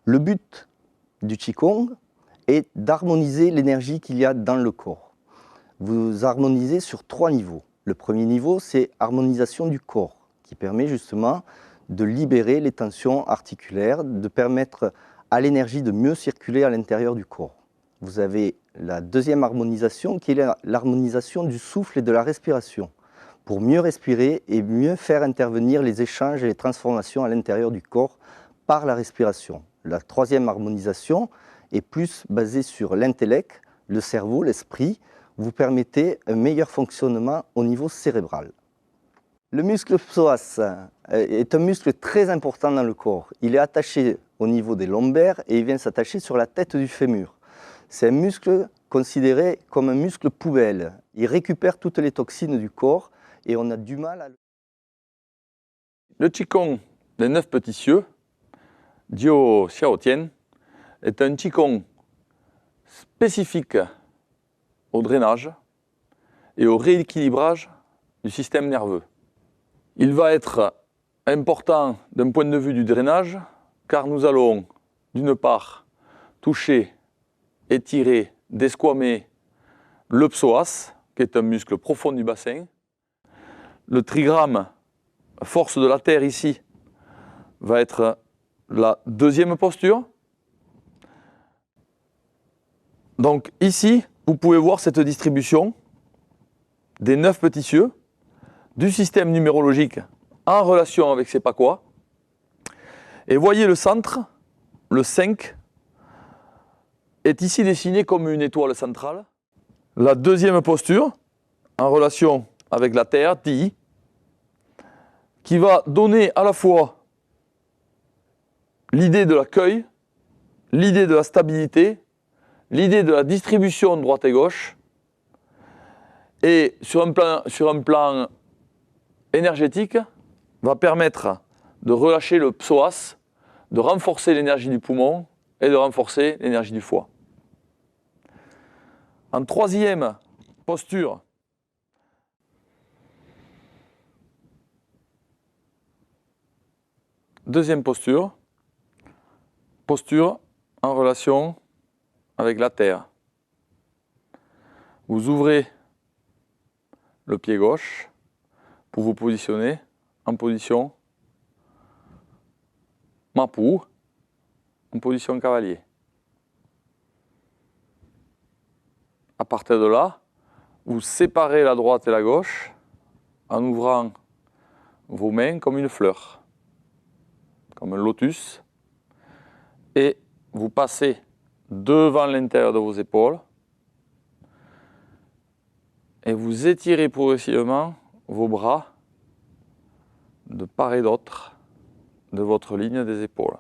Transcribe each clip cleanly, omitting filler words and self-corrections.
Le but du Qigong est d'harmoniser l'énergie qu'il y a dans le corps. Vous harmonisez sur 3 niveaux. Le premier niveau, c'est harmonisation du corps, qui permet justement de libérer les tensions articulaires, de permettre à l'énergie de mieux circuler à l'intérieur du corps. Vous avez la deuxième harmonisation, qui est l'harmonisation du souffle et de la respiration, pour mieux respirer et mieux faire intervenir les échanges et les transformations à l'intérieur du corps par la respiration. La troisième harmonisation est plus basée sur l'intellect, le cerveau, l'esprit. Vous permettez un meilleur fonctionnement au niveau cérébral. Le muscle psoas est un muscle très important dans le corps. Il est attaché au niveau des lombaires et il vient s'attacher sur la tête du fémur. C'est un muscle considéré comme un muscle poubelle. Il récupère toutes les toxines du corps et on a du mal à... Le Qigong des 9 petits cieux, Jiu Xiaotian, est un Qigong spécifique au drainage et au rééquilibrage du système nerveux. Il va être important d'un point de vue du drainage, car nous allons, d'une part, toucher, étirer, desquamer le psoas, qui est un muscle profond du bassin. Le trigramme, force de la terre ici, va être la deuxième posture. Donc ici, vous pouvez voir cette distribution des 9 petits cieux, du système numérologique en relation avec ses paquois. Et voyez le centre, le 5, est ici dessiné comme une étoile centrale. La deuxième posture, en relation avec la Terre, Ti, qui va donner à la fois l'idée de l'accueil, l'idée de la stabilité, l'idée de la distribution droite et gauche, et sur un plan énergétique, va permettre de relâcher le psoas, de renforcer l'énergie du poumon et de renforcer l'énergie du foie. En troisième posture, deuxième posture, posture en relation avec la terre. Vous ouvrez le pied gauche pour vous positionner en position Mapu, en position cavalier. À partir de là, vous séparez la droite et la gauche en ouvrant vos mains comme une fleur, comme un lotus, et vous passez devant l'intérieur de vos épaules et vous étirez progressivement vos bras de part et d'autre de votre ligne des épaules.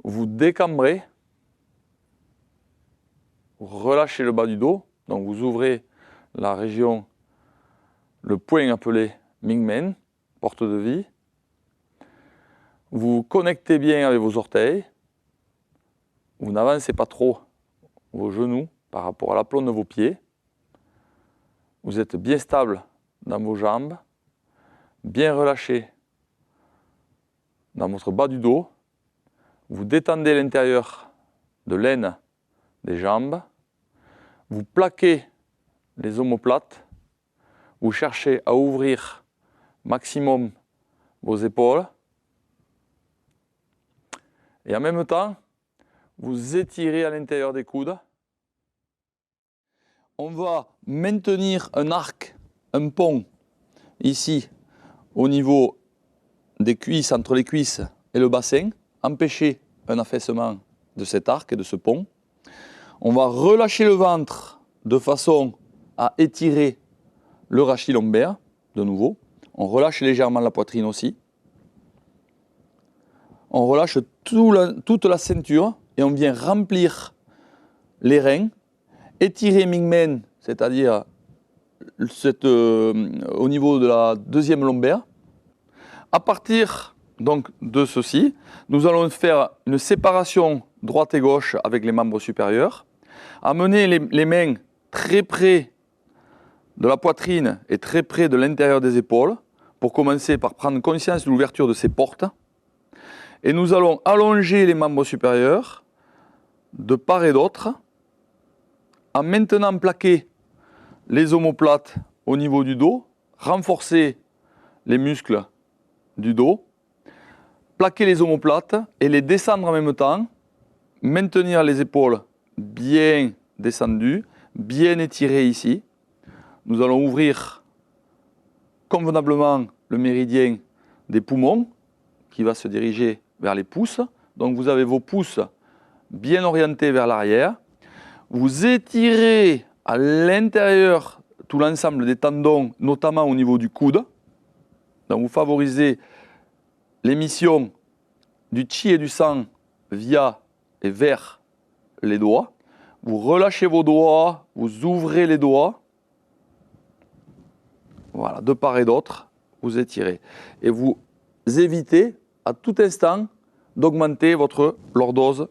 Vous décambrez, vous relâchez le bas du dos, donc vous ouvrez la région, le point appelé Mingmen, porte de vie. Vous connectez bien avec vos orteils, vous n'avancez pas trop vos genoux par rapport à l'aplomb de vos pieds. Vous êtes bien stable dans vos jambes, bien relâché dans votre bas du dos. Vous détendez l'intérieur de l'aine des jambes. Vous plaquez les omoplates. Vous cherchez à ouvrir maximum vos épaules. Et en même temps, vous étirez à l'intérieur des coudes. On va maintenir un arc, un pont, ici, au niveau des cuisses, entre les cuisses et le bassin, empêcher un affaissement de cet arc et de ce pont. On va relâcher le ventre de façon à étirer le rachis lombaire, de nouveau. On relâche légèrement la poitrine aussi. On relâche toute la ceinture et on vient remplir les reins, étirer Mingmen, c'est-à-dire au niveau de la deuxième lombaire. À partir donc de ceci, nous allons faire une séparation droite et gauche avec les membres supérieurs, amener les mains très près de la poitrine et très près de l'intérieur des épaules, pour commencer par prendre conscience de l'ouverture de ces portes. Et nous allons allonger les membres supérieurs de part et d'autre en maintenant plaquer les omoplates au niveau du dos, renforcer les muscles du dos, plaquer les omoplates et les descendre en même temps, maintenir les épaules bien descendues, bien étirées ici. Nous allons ouvrir convenablement le méridien des poumons qui va se diriger vers les pouces. Donc vous avez vos pouces bien orientés vers l'arrière. Vous étirez à l'intérieur tout l'ensemble des tendons, notamment au niveau du coude. Donc vous favorisez l'émission du chi et du sang via et vers les doigts. Vous relâchez vos doigts, vous ouvrez les doigts. Voilà, de part et d'autre, vous étirez. Et vous évitez à tout instant d'augmenter votre lordose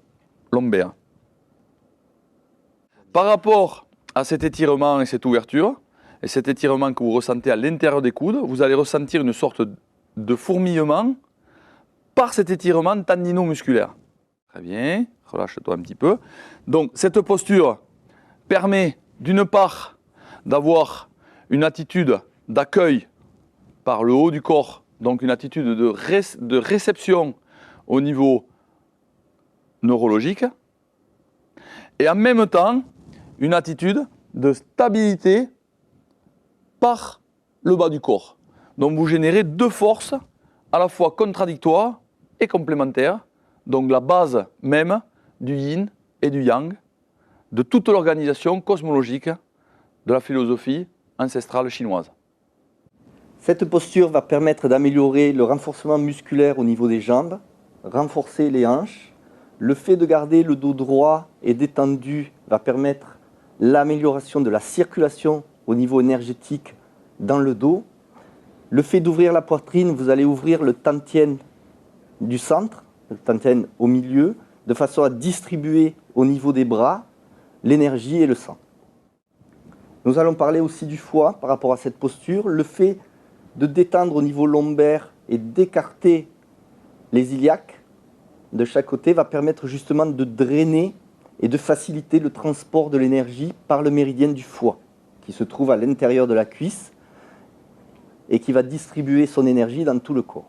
lombaire. Par rapport à cet étirement et cette ouverture, et cet étirement que vous ressentez à l'intérieur des coudes, vous allez ressentir une sorte de fourmillement par cet étirement tendino-musculaire. Très bien, relâche-toi un petit peu. Donc cette posture permet d'une part d'avoir une attitude d'accueil par le haut du corps, donc une attitude de réception au niveau neurologique, et en même temps une attitude de stabilité par le bas du corps. Donc vous générez deux forces à la fois contradictoires et complémentaires, donc la base même du yin et du yang, de toute l'organisation cosmologique de la philosophie ancestrale chinoise. Cette posture va permettre d'améliorer le renforcement musculaire au niveau des jambes, renforcer les hanches. Le fait de garder le dos droit et détendu va permettre l'amélioration de la circulation au niveau énergétique dans le dos. Le fait d'ouvrir la poitrine, vous allez ouvrir le tantien du centre, le tantien au milieu, de façon à distribuer au niveau des bras l'énergie et le sang. Nous allons parler aussi du foie par rapport à cette posture. Le fait de détendre au niveau lombaire et d'écarter les iliaques de chaque côté va permettre justement de drainer et de faciliter le transport de l'énergie par le méridien du foie, qui se trouve à l'intérieur de la cuisse et qui va distribuer son énergie dans tout le corps.